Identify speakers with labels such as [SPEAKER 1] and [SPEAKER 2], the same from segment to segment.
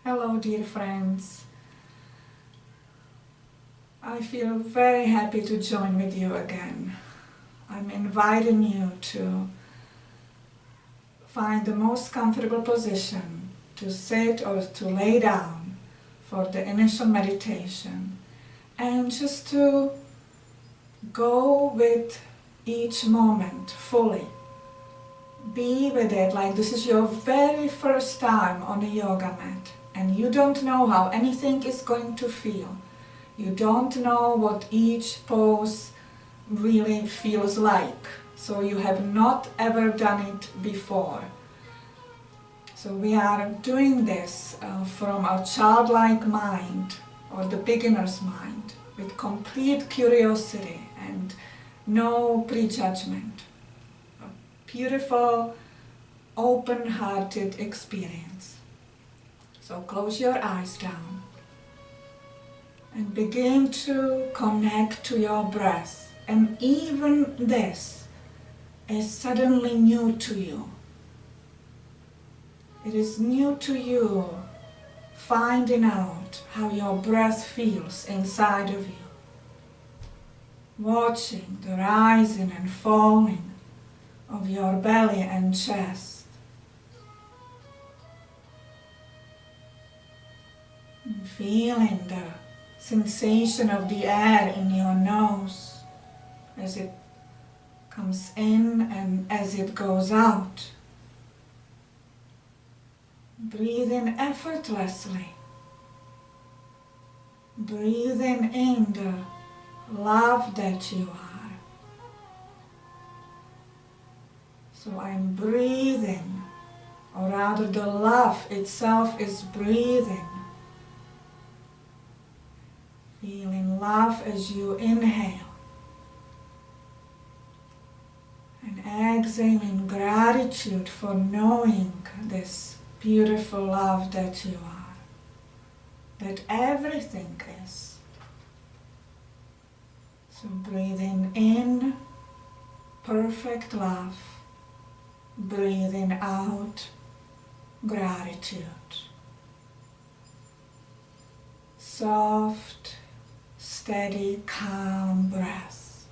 [SPEAKER 1] Hello, dear friends. I feel very happy to join with you again. I'm inviting you to find the most comfortable position to sit or to lay down for the initial meditation and just to go with each moment fully. Be with it like this is your very first time on a yoga mat and you don't know how anything is going to feel. You don't know what each pose really feels like. So you have not ever done it before. So we are doing this from a childlike mind or the beginner's mind with complete curiosity and no prejudgment. A beautiful, open-hearted experience. So close your eyes down and begin to connect to your breath. And even this is suddenly new to you. It is new to you finding out how your breath feels inside of you. Watching the rising and falling of your belly and chest. And feeling the sensation of the air in your nose as it comes in and as it goes out. Breathing effortlessly. Breathing in the love that you are. So I'm breathing, or rather the love itself is breathing. Feeling love as you inhale. And exhaling gratitude for knowing this beautiful love that you are. That everything is. So breathing in perfect love. Breathing out gratitude. Soft, steady, calm breath.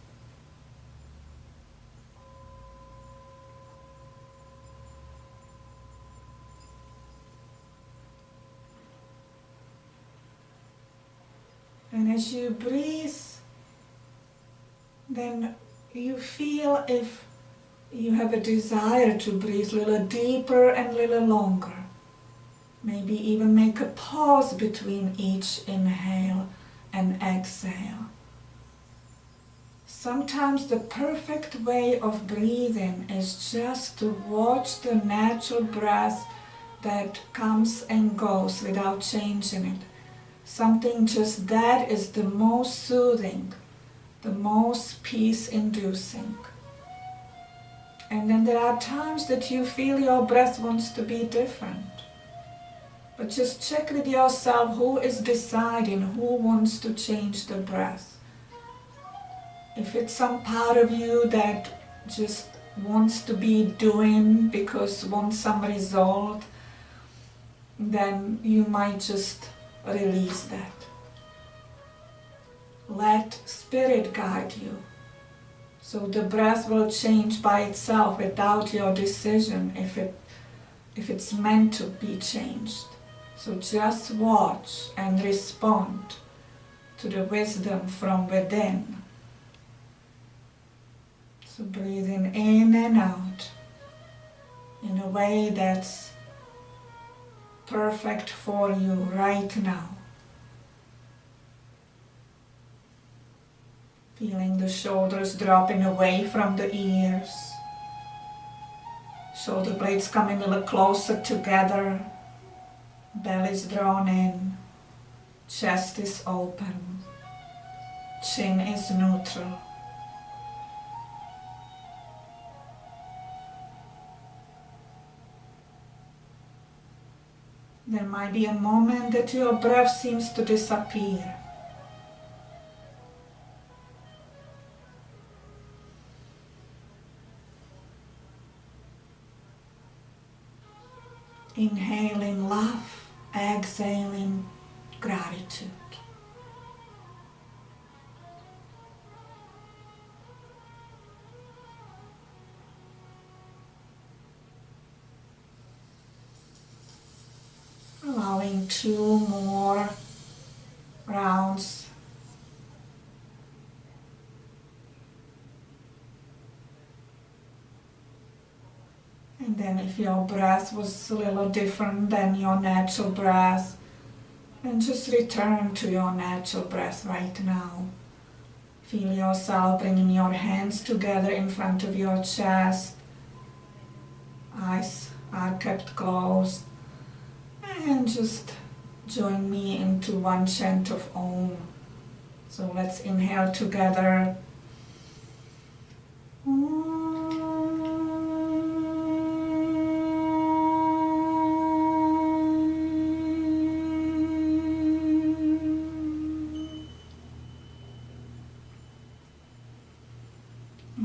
[SPEAKER 1] And as you breathe, then you feel if you have a desire to breathe a little deeper and a little longer. Maybe even make a pause between each inhale and exhale. Sometimes the perfect way of breathing is just to watch the natural breath that comes and goes without changing it. Something just that is the most soothing, the most peace-inducing. And then there are times that you feel your breath wants to be different. But just check with yourself who is deciding who wants to change the breath. If it's some part of you that just wants to be doing because wants some result, then you might just release that. Let Spirit guide you. So the breath will change by itself without your decision if it's meant to be changed. So just watch and respond to the wisdom from within. So breathing in and out in a way that's perfect for you right now. Feeling the shoulders dropping away from the ears. Shoulder blades coming a little closer together. Belly's drawn in. Chest is open. Chin is neutral. There might be a moment that your breath seems to disappear. Inhaling love exhaling gratitude. Allowing 2 more rounds. And then if your breath was a little different than your natural breath, then just return to your natural breath right now. Feel yourself bringing your hands together in front of your chest. Eyes are kept closed. And just join me into one chant of Om. So let's inhale together.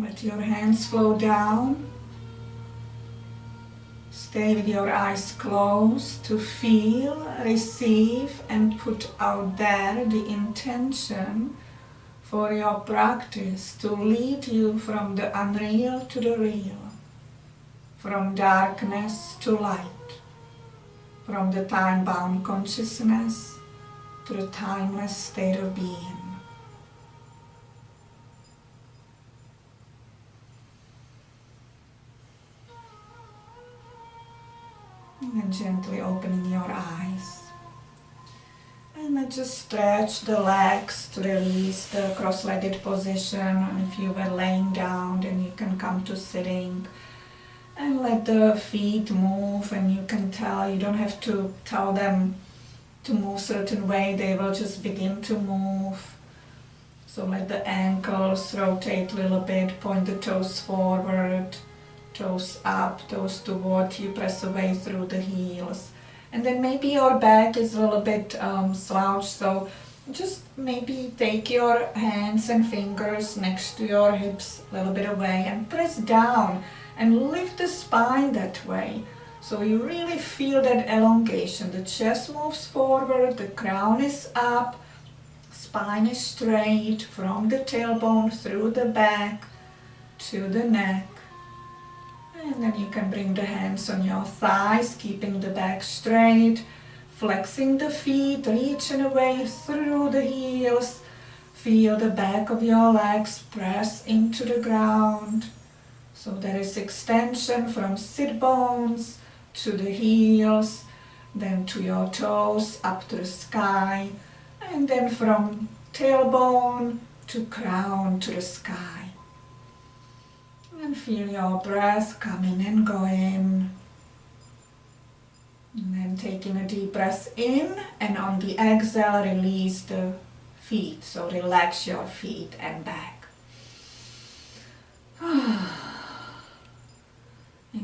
[SPEAKER 1] Let your hands flow down. Stay with your eyes closed to feel, receive, and put out there the intention for your practice to lead you from the unreal to the real, from darkness to light, from the time-bound consciousness to the timeless state of being. And then gently opening your eyes. And then just stretch the legs to release the cross-legged position. And if you were laying down, then you can come to sitting. And let the feet move, and you can tell, you don't have to tell them to move a certain way, they will just begin to move. So let the ankles rotate a little bit, point the toes forward, toes up, toes toward you, press away through the heels. And then maybe your back is a little bit slouched, so just maybe take your hands and fingers next to your hips a little bit away and press down and lift the spine that way. So you really feel that elongation. The chest moves forward, the crown is up, spine is straight from the tailbone through the back to the neck. And then you can bring the hands on your thighs, keeping the back straight, flexing the feet, reaching away through the heels. Feel the back of your legs press into the ground. So there is extension from sit bones to the heels, then to your toes, up to the sky, and then from tailbone to crown to the sky. And feel your breath coming and going. And then taking a deep breath in, and on the exhale release the feet. So relax your feet and back. And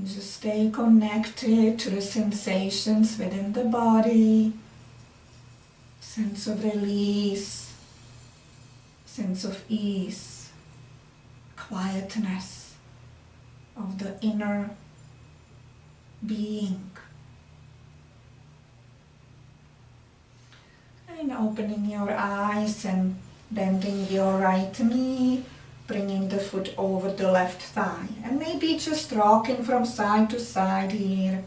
[SPEAKER 1] just stay connected to the sensations within the body. Sense of release, sense of ease, quietness of the inner being. And opening your eyes and bending your right knee, bringing the foot over the left thigh. And maybe just rocking from side to side here.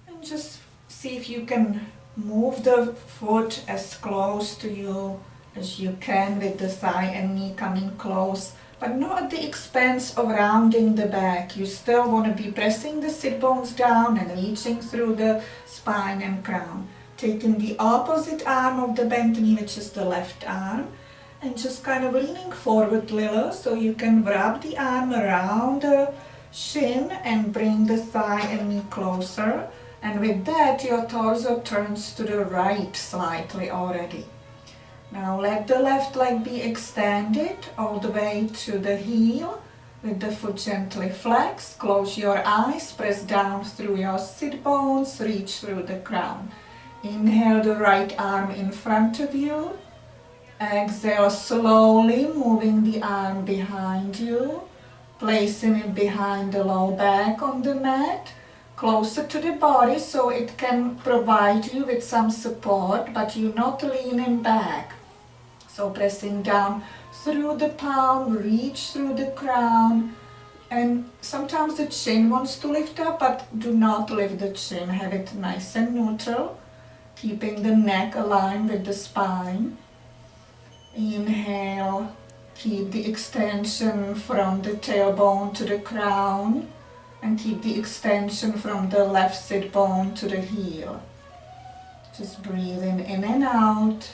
[SPEAKER 1] And just see if you can move the foot as close to you as you can with the thigh and knee coming close, but not at the expense of rounding the back. You still want to be pressing the sit bones down and reaching through the spine and crown. Taking the opposite arm of the bent knee, which is the left arm, and just kind of leaning forward a little so you can wrap the arm around the shin and bring the thigh and knee closer. And with that, your torso turns to the right slightly already. Now let the left leg be extended all the way to the heel, with the foot gently flexed. Close your eyes, press down through your sit bones, reach through the crown. Inhale the right arm in front of you. Exhale slowly, moving the arm behind you, placing it behind the low back on the mat. closer to the body so it can provide you with some support, but you're not leaning back. So pressing down through the palm, reach through the crown, and sometimes the chin wants to lift up, but do not lift the chin. Have it nice and neutral, keeping the neck aligned with the spine. Inhale, keep the extension from the tailbone to the crown, and keep the extension from the left sit bone to the heel. Just breathing in and out.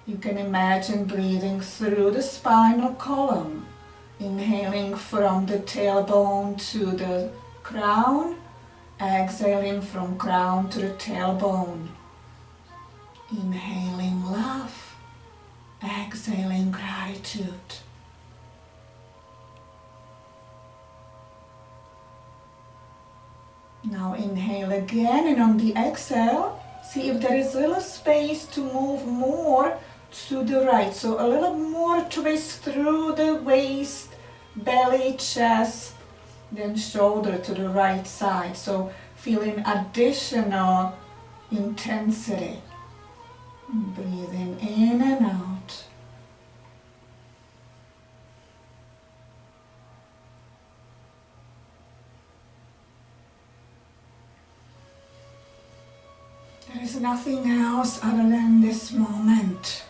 [SPEAKER 1] You can imagine breathing through the spinal column. Inhaling from the tailbone to the crown, exhaling from crown to the tailbone. Inhaling love, exhaling gratitude. Now inhale again, and on the exhale, see if there is a little space to move more to the right. So a little more twist through the waist, belly, chest, then shoulder to the right side. So feeling additional intensity. Breathing in and out. There is nothing else other than this moment.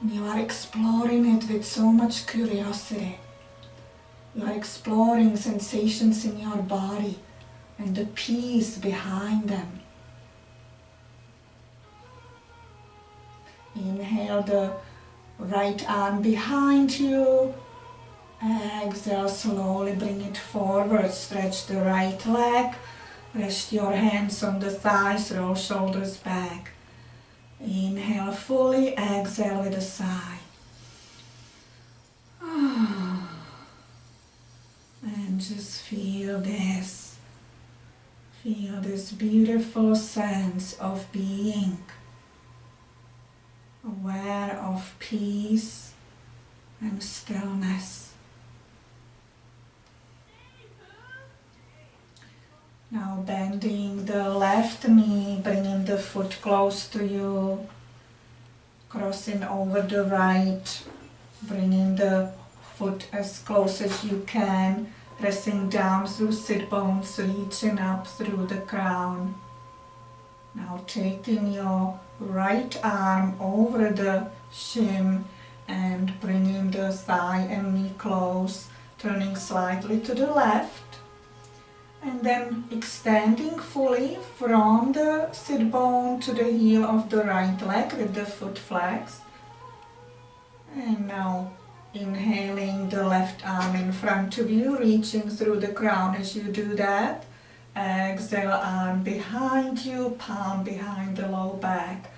[SPEAKER 1] You are exploring it with so much curiosity. You are exploring sensations in your body and the peace behind them. Inhale the right arm behind you. Exhale, slowly bring it forward. Stretch the right leg. Rest your hands on the thighs, roll shoulders back. Inhale fully, exhale with a sigh. And just feel this. Feel this beautiful sense of being. Aware of peace and stillness. Now bending the left knee, bringing the foot close to you, crossing over the right, bringing the foot as close as you can, pressing down through sit bones, reaching up through the crown. Now taking your right arm over the shin and bringing the thigh and knee close, turning slightly to the left. And then extending fully from the sit bone to the heel of the right leg with the foot flexed. And now inhaling the left arm in front of you, reaching through the crown as you do that. Exhale, arm behind you, palm behind the low back.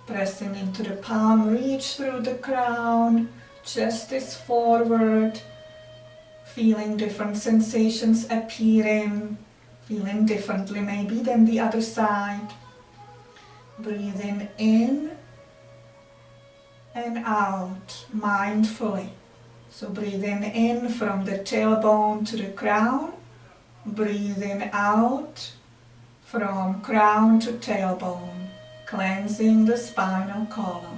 [SPEAKER 1] Pressing into the palm, reach through the crown, chest is forward. Feeling different sensations appearing, feeling differently maybe than the other side. Breathing in and out mindfully. So breathing in from the tailbone to the crown, breathing out from crown to tailbone, cleansing the spinal column.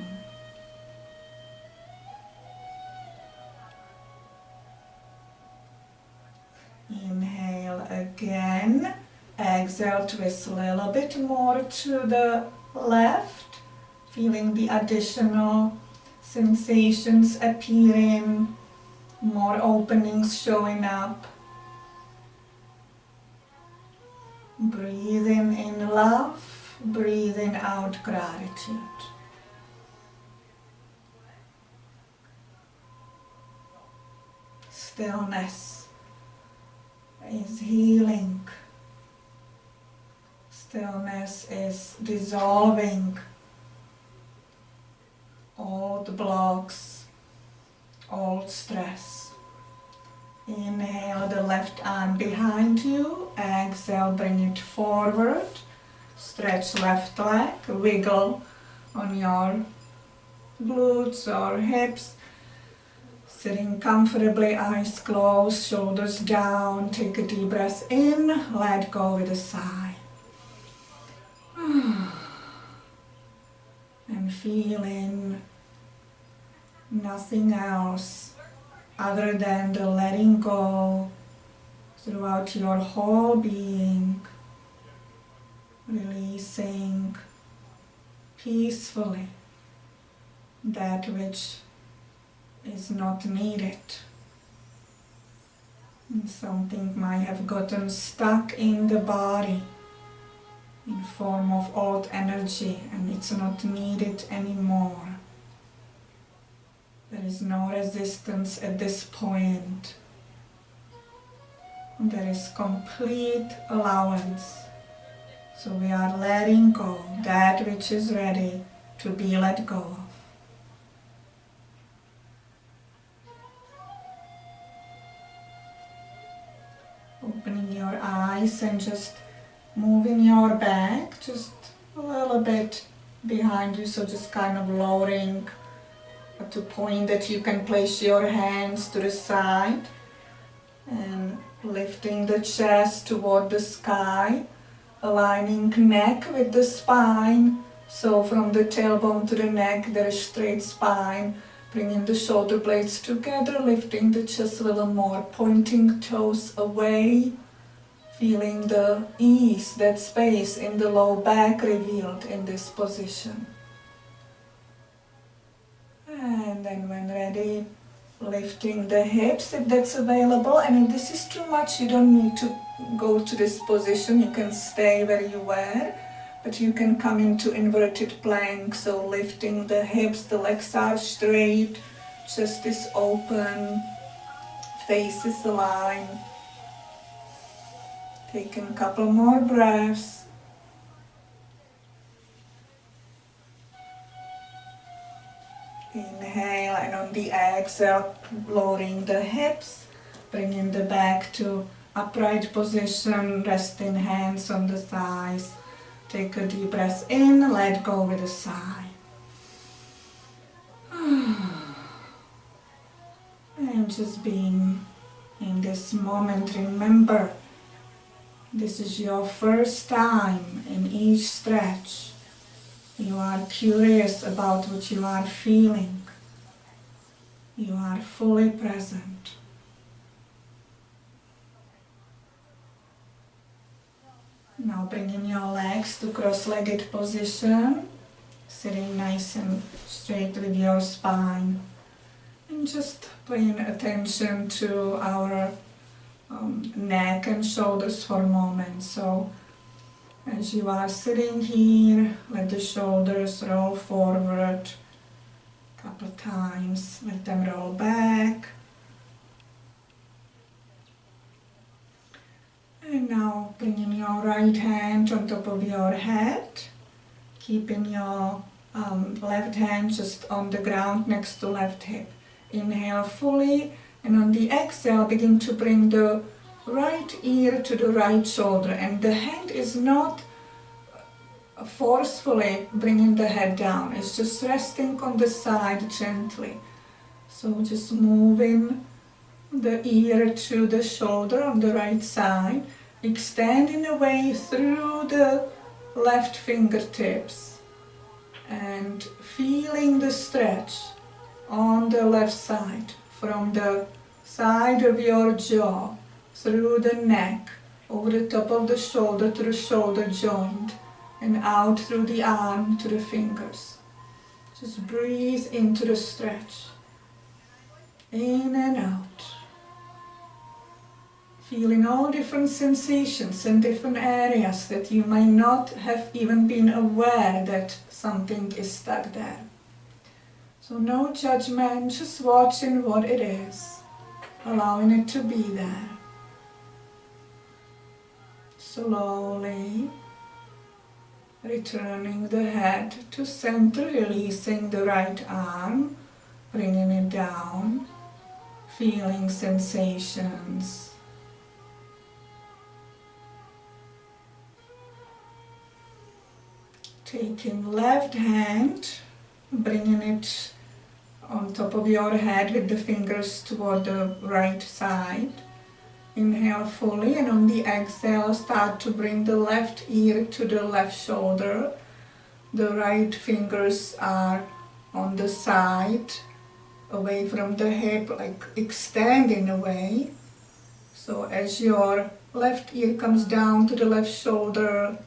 [SPEAKER 1] Inhale again, exhale, twist a little bit more to the left, feeling the additional sensations appearing, more openings showing up. Breathing in love, breathing out gratitude. Stillness is healing. Stillness is dissolving old blocks, old stress. Inhale the left arm behind you, exhale, bring it forward, stretch left leg, wiggle on your glutes or hips. Sitting comfortably, eyes closed, shoulders down. Take a deep breath in, let go with a sigh. And feeling nothing else other than the letting go throughout your whole being, releasing peacefully that which is not needed. And something might have gotten stuck in the body in form of old energy and it's not needed anymore. There is no resistance at this point. There is complete allowance. So we are letting go that which is ready to be let go of. Opening your eyes and just moving your back just a little bit behind you, so just kind of lowering at the point that you can place your hands to the side and lifting the chest toward the sky, aligning neck with the spine, so from the tailbone to the neck there is straight spine, bringing the shoulder blades together, lifting the chest a little more, pointing toes away, feeling the ease, that space in the low back revealed in this position. And then when ready, lifting the hips if that's available, and if this is too much you don't need to go to this position, you can stay where you were, but you can come into inverted plank, so lifting the hips, the legs are straight, chest is open, face is aligned. Taking a couple more breaths. Inhale, and on the exhale, lowering the hips, bringing the back to upright position, resting hands on the thighs. Take a deep breath in, let go with a sigh. And just being in this moment, remember, this is your first time in each stretch. You are curious about what you are feeling. You are fully present. Now bringing your legs to cross-legged position, sitting nice and straight with your spine. And just paying attention to our neck and shoulders for a moment. So as you are sitting here, let the shoulders roll forward a couple of times, let them roll back. And now bringing your right hand on top of your head, keeping your left hand just on the ground next to left hip. Inhale fully, and on the exhale begin to bring the right ear to the right shoulder, and the hand is not forcefully bringing the head down, it's just resting on the side gently. So just moving the ear to the shoulder on the right side, extending away through the left fingertips and feeling the stretch on the left side, from the side of your jaw, through the neck, over the top of the shoulder to the shoulder joint, and out through the arm to the fingers. Just breathe into the stretch, in and out. Feeling all different sensations in different areas that you may not have even been aware that something is stuck there. So no judgment, just watching what it is, allowing it to be there. Slowly returning the head to center, releasing the right arm, bringing it down, feeling sensations. Taking left hand, bringing it on top of your head with the fingers toward the right side. Inhale fully, and on the exhale start to bring the left ear to the left shoulder. The right fingers are on the side, away from the hip, like extending away. So as your left ear comes down to the left shoulder,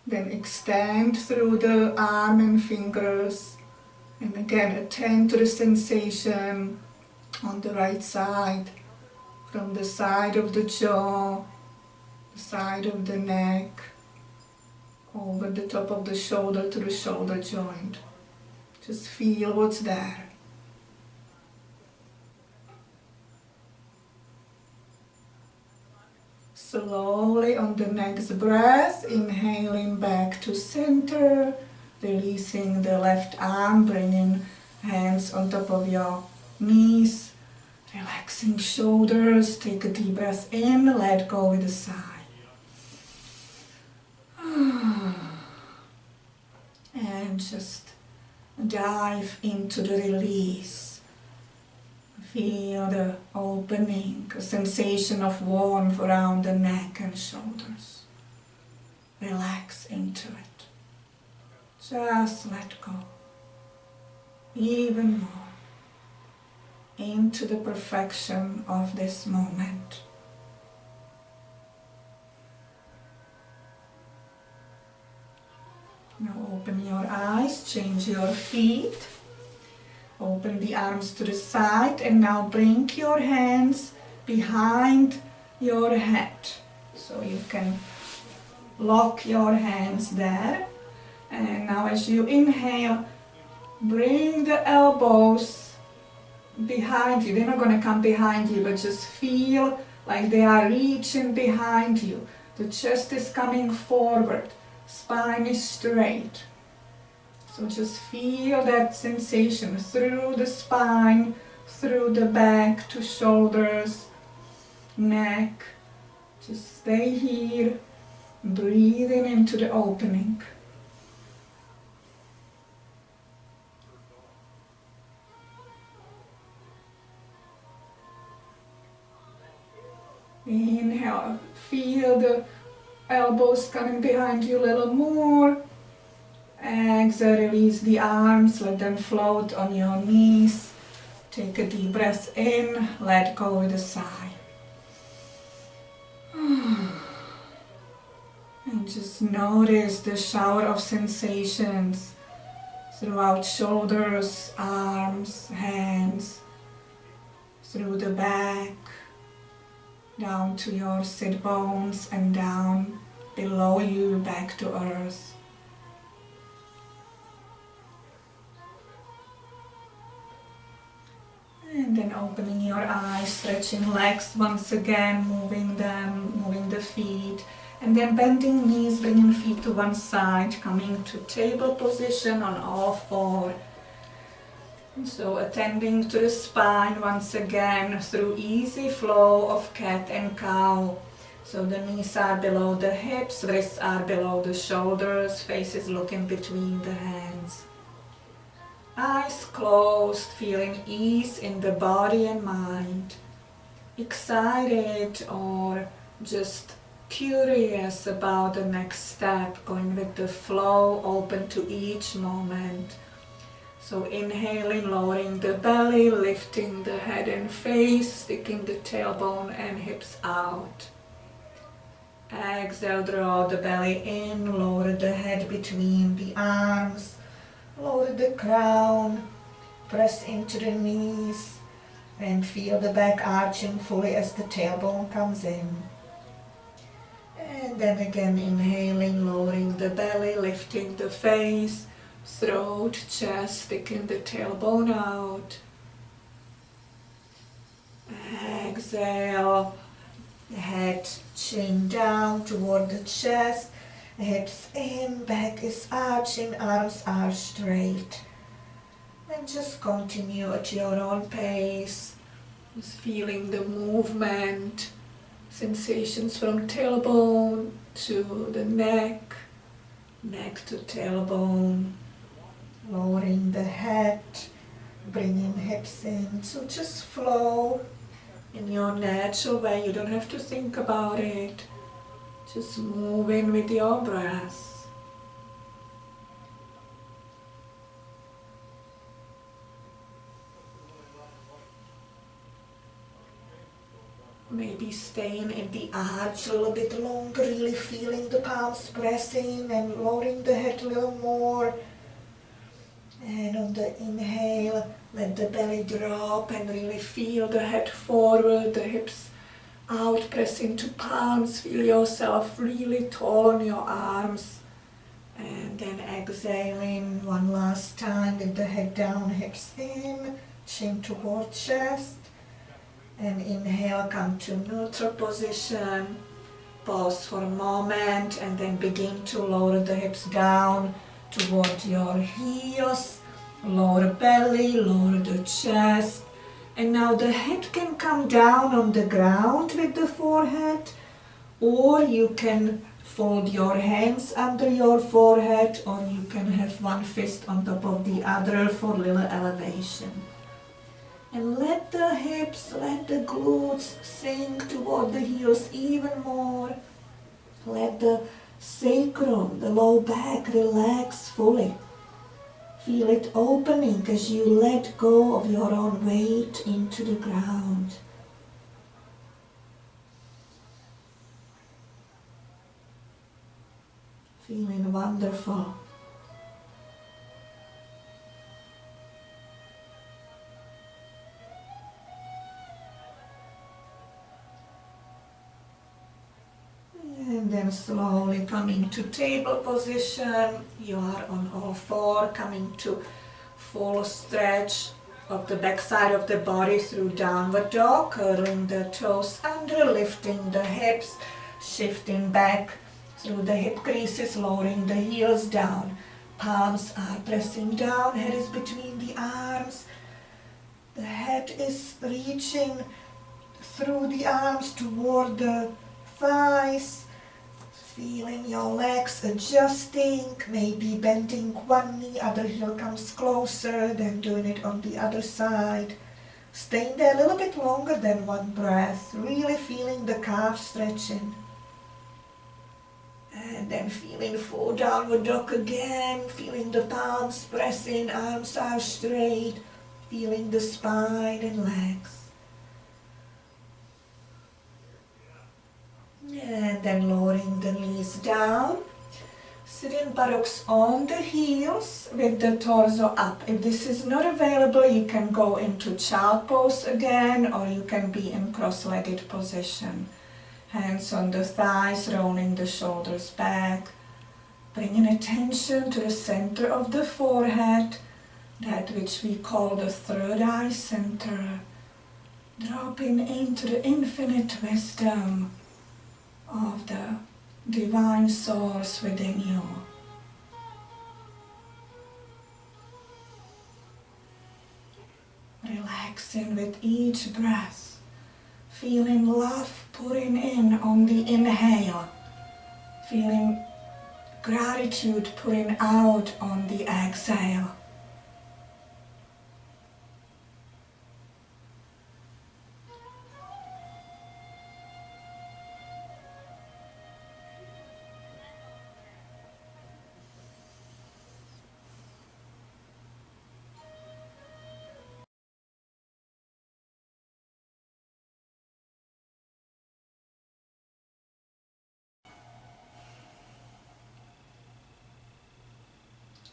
[SPEAKER 1] then extend through the arm and fingers. And again, attend to the sensation on the right side, from the side of the jaw, the side of the neck, over the top of the shoulder to the shoulder joint. Just feel what's there. Slowly on the next breath, inhaling back to center, releasing the left arm, bringing hands on top of your knees, relaxing shoulders, take a deep breath in, let go with a sigh. And just dive into the release. Feel the opening, a sensation of warmth around the neck and shoulders. Relax into it. Just let go. Even more. Into the perfection of this moment. Now open your eyes, change your feet. Open the arms to the side, and now bring your hands behind your head. So you can lock your hands there. And now as you inhale, bring the elbows behind you. They're not going to come behind you, but just feel like they are reaching behind you. The chest is coming forward. Spine is straight. So just feel that sensation through the spine, through the back to shoulders, neck. Just stay here, breathing into the opening. Inhale, feel the elbows coming behind you a little more. Exhale, release the arms, let them float on your knees. Take a deep breath in, let go with a sigh. And just notice the shower of sensations throughout shoulders, arms, hands, through the back, down to your sit bones and down below you back to earth. And then opening your eyes, stretching legs once again, moving them, moving the feet. And then bending knees, bringing feet to one side, coming to table position on all four. And so attending to the spine once again through easy flow of cat and cow. So the knees are below the hips, wrists are below the shoulders, face is looking between the hands. Eyes closed, feeling ease in the body and mind. Excited or just curious about the next step, going with the flow, open to each moment. So inhaling, lowering the belly, lifting the head and face, sticking the tailbone and hips out. Exhale, draw the belly in, lower the head between the arms. Lower the crown, press into the knees, and feel the back arching fully as the tailbone comes in. And then again inhaling, lowering the belly, lifting the face, throat, chest, sticking the tailbone out. Exhale, head, chin down toward the chest. Hips in, back is arching, arms are straight. And just continue at your own pace. Just feeling the movement, sensations from tailbone to the neck, neck to tailbone. Lowering the head, Bringing hips in, so just flow in your natural way. You don't have to think about it. Just move in with your breath. Maybe staying in the arch a little bit longer, really feeling the palms pressing and lowering the head a little more. And on the inhale, let the belly drop and really feel the head forward, the hips out, press into palms, feel yourself really tall on your arms. And then exhaling one last time with the head down, hips in, chin toward chest. And inhale, come to neutral position. Pause for a moment and then begin to lower the hips down toward your heels. Lower belly, lower the chest. And now the head can come down on the ground with the forehead, or you can fold your hands under your forehead, or you can have one fist on top of the other for little elevation. And let the hips, let the glutes sink toward the heels even more. Let the sacrum, the low back, relax fully. Feel it opening as you let go of your own weight into the ground. Feeling wonderful. And then slowly coming to table position. You are on all four, coming to full stretch of the back side of the body through downward dog, curling the toes under, lifting the hips, shifting back through the hip creases, lowering the heels down. Palms are pressing down, head is between the arms. The head is reaching through the arms toward the thighs. Feeling your legs adjusting, maybe bending one knee, other heel comes closer, then doing it on the other side. Staying there a little bit longer than one breath, really feeling the calves stretching. And then feeling full downward dog again, feeling the palms pressing, arms are straight, feeling the spine and legs. And then lowering the knees down, sitting buttocks on the heels with the torso up. If this is not available, you can go into child pose again, or you can be in cross-legged position. Hands on the thighs, rolling the shoulders back, bringing attention to the center of the forehead, that which we call the third eye center, dropping into the infinite wisdom of the divine source within you. Relaxing with each breath, feeling love pouring in on the inhale, feeling gratitude pouring out on the exhale.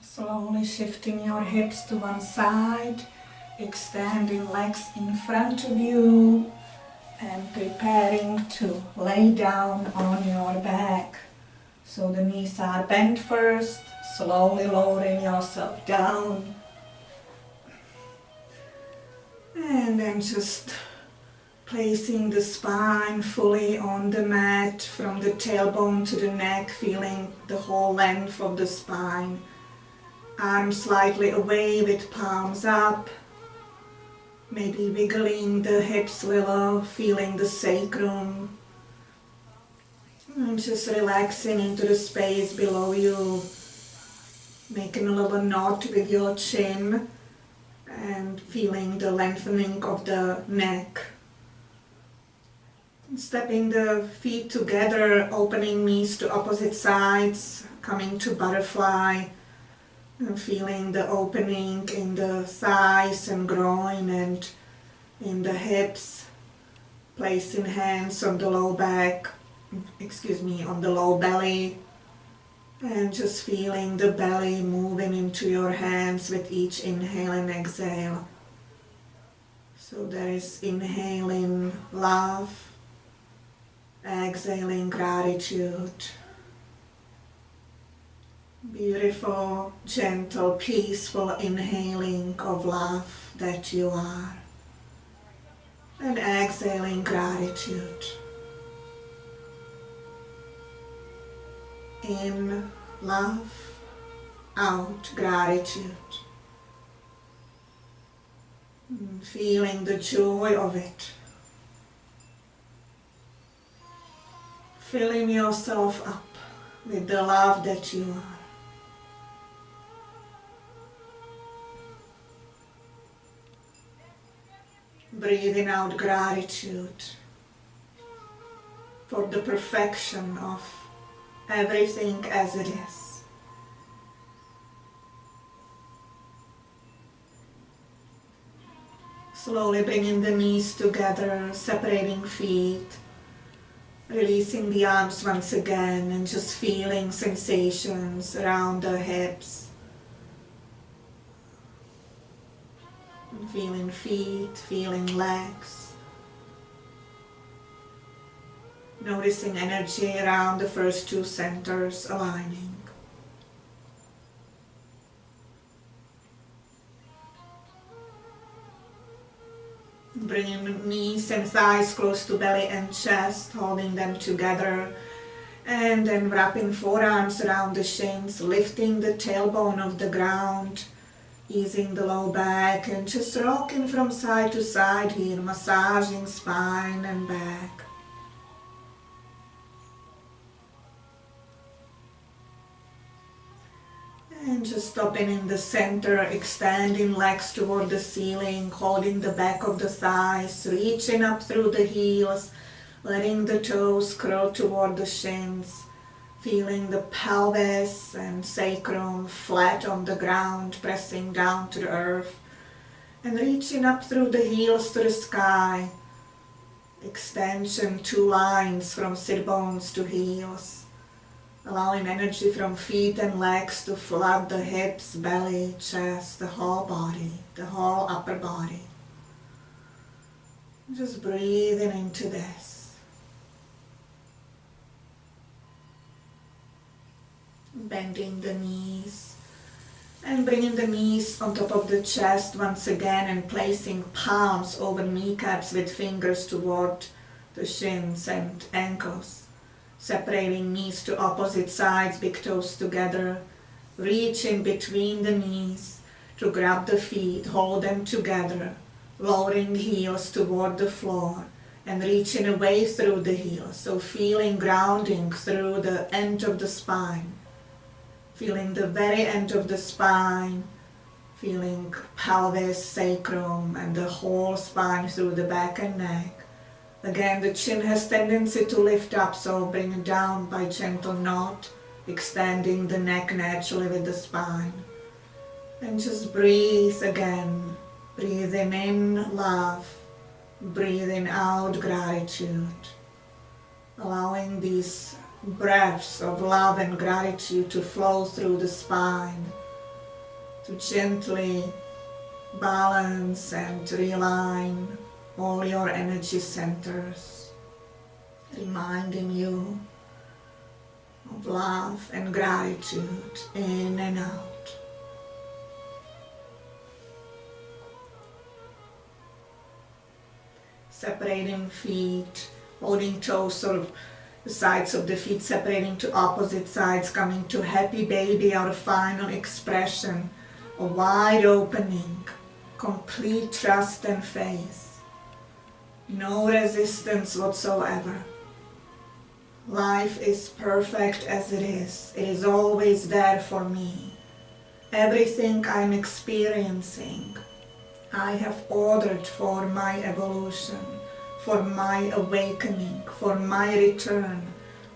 [SPEAKER 1] Slowly shifting your hips to one side, extending legs in front of you, and preparing to lay down on your back. So the knees are bent first, slowly lowering yourself down. And then just placing the spine fully on the mat, from the tailbone to the neck, feeling the whole length of the spine. Arms slightly away with palms up, maybe wiggling the hips a little, feeling the sacrum. And just relaxing into the space below you, making a little knot with your chin, and feeling the lengthening of the neck. Stepping the feet together, opening knees to opposite sides, coming to butterfly, and feeling the opening in the thighs and groin and in the hips. Placing hands on the low back, on the low belly, and just feeling the belly moving into your hands with each inhale and exhale. So there is inhaling love, exhaling gratitude. Beautiful, gentle, peaceful inhaling of love that you are. And exhaling gratitude. In love, out gratitude. And feeling the joy of it. Filling yourself up with the love that you are. Breathing out gratitude for the perfection of everything as it is. Slowly bringing the knees together, separating feet, releasing the arms once again, and just feeling sensations around the hips. Feeling feet, feeling legs. Noticing energy around the first two centers aligning. Bringing knees and thighs close to belly and chest, holding them together. And then wrapping forearms around the shins, lifting the tailbone of the ground. Easing the low back and just rocking from side to side here, massaging spine and back. And just stopping in the center, extending legs toward the ceiling, holding the back of the thighs, reaching up through the heels, letting the toes curl toward the shins. Feeling the pelvis and sacrum flat on the ground, pressing down to the earth, and reaching up through the heels to the sky. Extension, 2 lines from sit bones to heels, allowing energy from feet and legs to flood the hips, belly, chest, the whole body, the whole upper body. Just breathing into this. Bending the knees and bringing the knees on top of the chest once again and placing palms over kneecaps with fingers toward the shins and ankles. Separating knees to opposite sides, big toes together. Reaching between the knees to grab the feet, hold them together. Lowering heels toward the floor and reaching away through the heels. So feeling grounding through the end of the spine. Feeling the very end of the spine, feeling pelvis, sacrum, and the whole spine through the back and neck. Again, the chin has tendency to lift up, so bring it down by gentle knot, extending the neck naturally with the spine. And just breathe again, breathing in love, breathing out gratitude, allowing these breaths of love and gratitude to flow through the spine, to gently balance and realign all your energy centers, reminding you of love and gratitude in and out. Separating feet, holding toes or the sides of the feet, separating to opposite sides, coming to happy baby, our final expression, a wide opening, complete trust and faith, no resistance whatsoever. Life is perfect as it is. It is always there for me. Everything I'm experiencing I have ordered for my evolution, for my awakening, for my return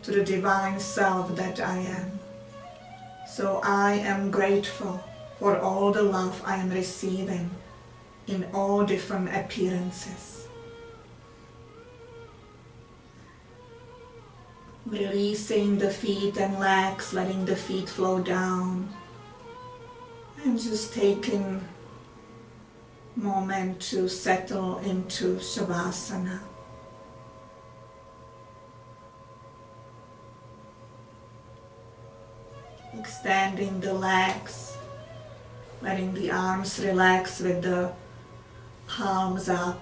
[SPEAKER 1] to the divine self that I am. So I am grateful for all the love I am receiving in all different appearances. Releasing the feet and legs, letting the feet flow down, and just taking a moment to settle into Shavasana. Extending the legs, letting the arms relax with the palms up.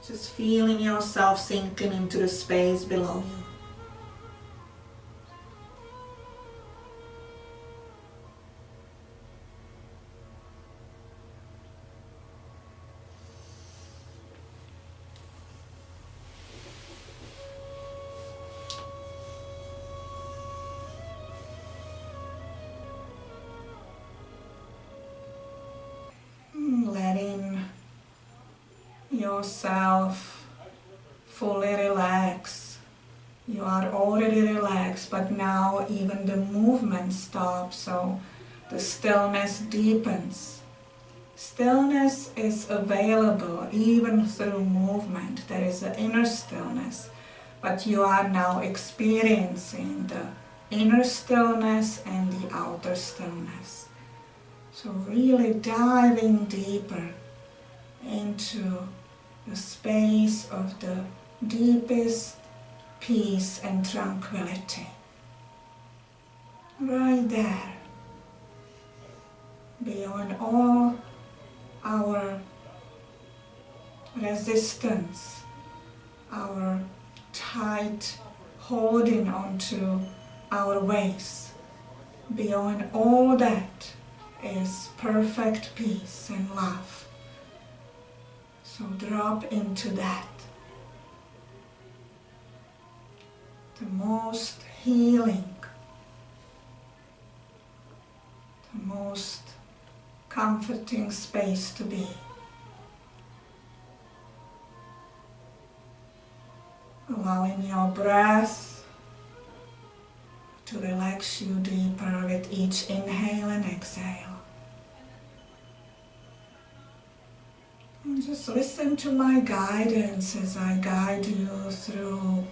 [SPEAKER 1] Just feeling yourself sinking into the space below you. Letting yourself fully relax. You are already relaxed, but now even the movement stops, so the stillness deepens. Stillness is available even through movement. There is an inner stillness, but you are now experiencing the inner stillness and the outer stillness. So really diving deeper into the space of the deepest peace and tranquility. Right there, beyond all our resistance, our tight holding onto our ways. Beyond all that is perfect peace and love. So drop into that. The most healing, the most comforting space to be. Allowing your breath to relax you deeper with each inhale and exhale. And just listen to my guidance as I guide you through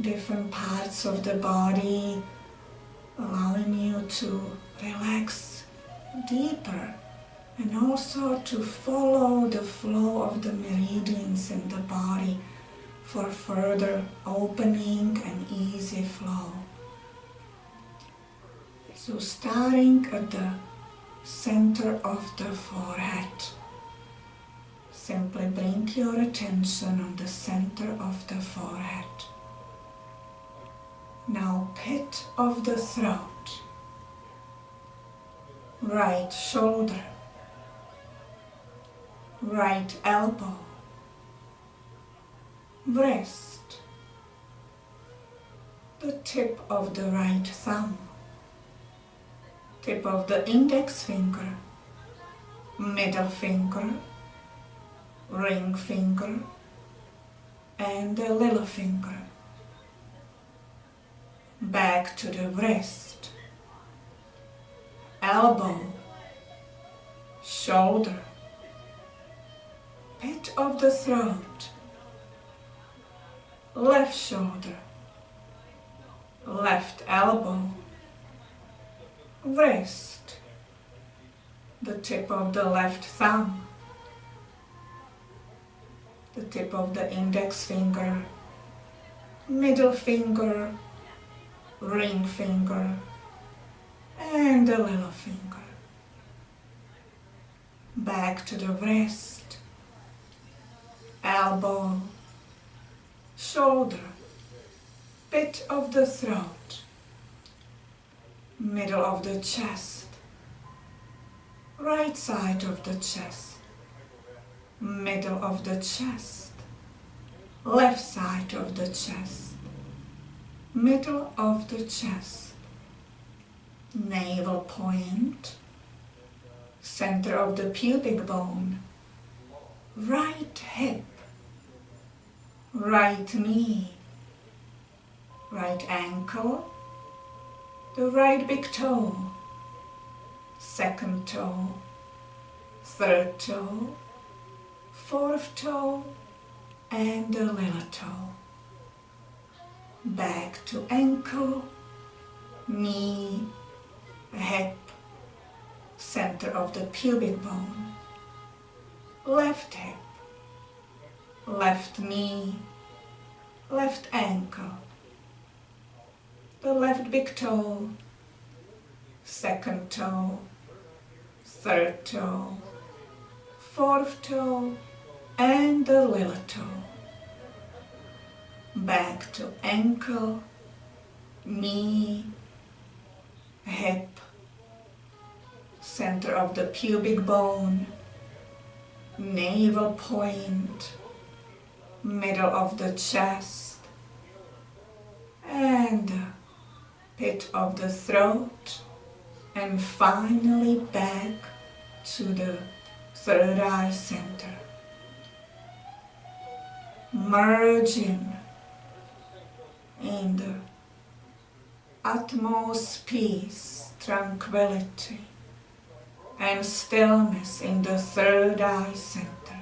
[SPEAKER 1] different parts of the body, allowing you to relax deeper and also to follow the flow of the meridians in the body for further opening and easy flow. So starting at the center of the forehead, simply bring your attention on the center of the forehead. Now pit of the throat, right shoulder, right elbow, wrist, the tip of the right thumb, tip of the index finger, middle finger, ring finger, and the little finger. Back to the wrist, elbow, shoulder, pit of the throat, left shoulder, left elbow, wrist, the tip of the left thumb, the tip of the index finger, middle finger, ring finger, and the little finger. Back to the wrist, elbow, shoulder, pit of the throat, middle of the chest, right side of the chest, middle of the chest, left side of the chest, middle of the chest, navel point, center of the pubic bone, right hip, right knee, right ankle, the right big toe, second toe, third toe, fourth toe, and the little toe. Back to ankle, knee, hip, center of the pubic bone, left hip, left knee, left ankle, the left big toe, second toe, third toe, fourth toe, and the little toe. Back to ankle, knee, hip, center of the pubic bone, navel point, middle of the chest, and pit of the throat, and finally back to the third eye center. Merging in the utmost peace, tranquility, and stillness in the third eye center.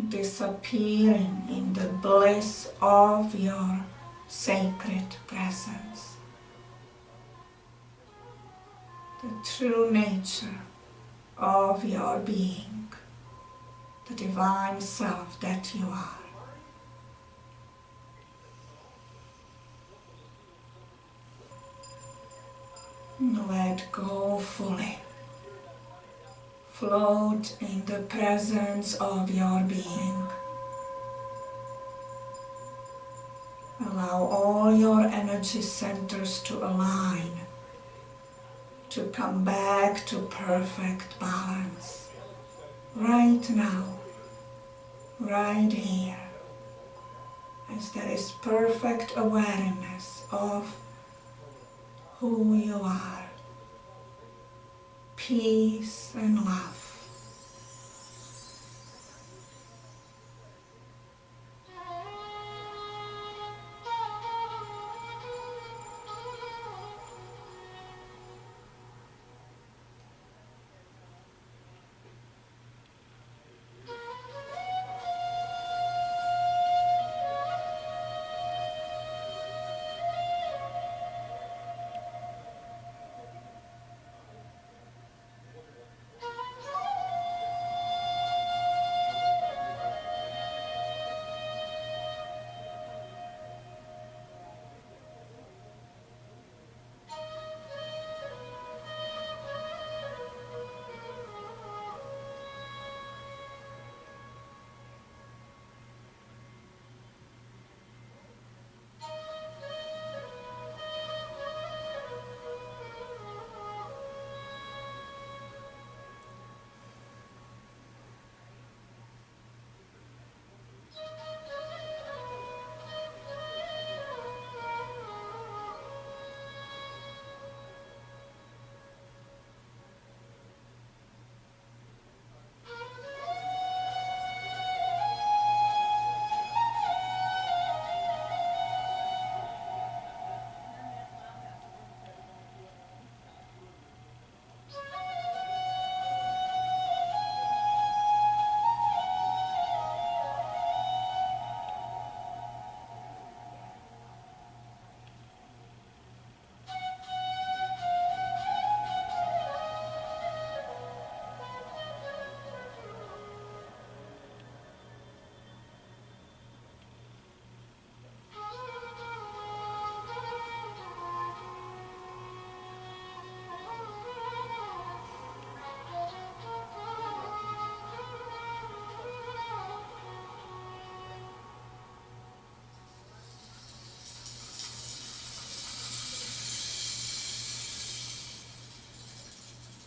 [SPEAKER 1] Disappearing in the bliss of your sacred presence. The true nature of your being, the divine self that you are. Let go fully. Float in the presence of your being. Allow all your energy centers to align, to come back to perfect balance. Right now, right here, as there is perfect awareness of who you are, peace and love.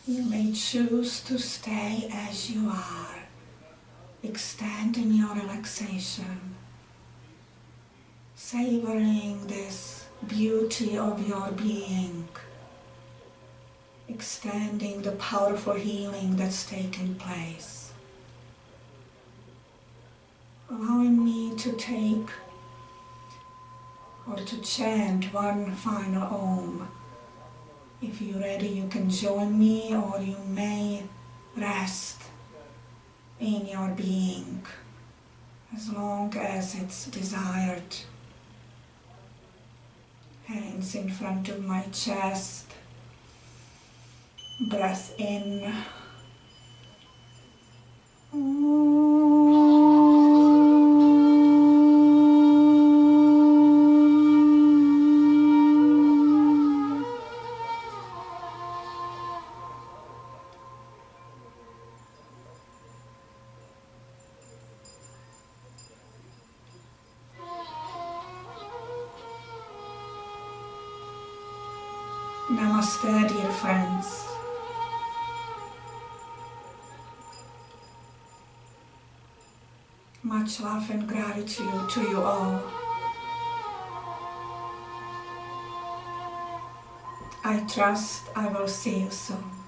[SPEAKER 1] You may choose to stay as you are, extending your relaxation, savoring this beauty of your being, extending the powerful healing that's taken place. Allowing me to take or to chant one final Om. If you're ready, you can join me, or you may rest in your being as long as it's desired. Hands in front of my chest, breath in. Namaste, dear friends. Much love and gratitude to you all. I trust I will see you soon.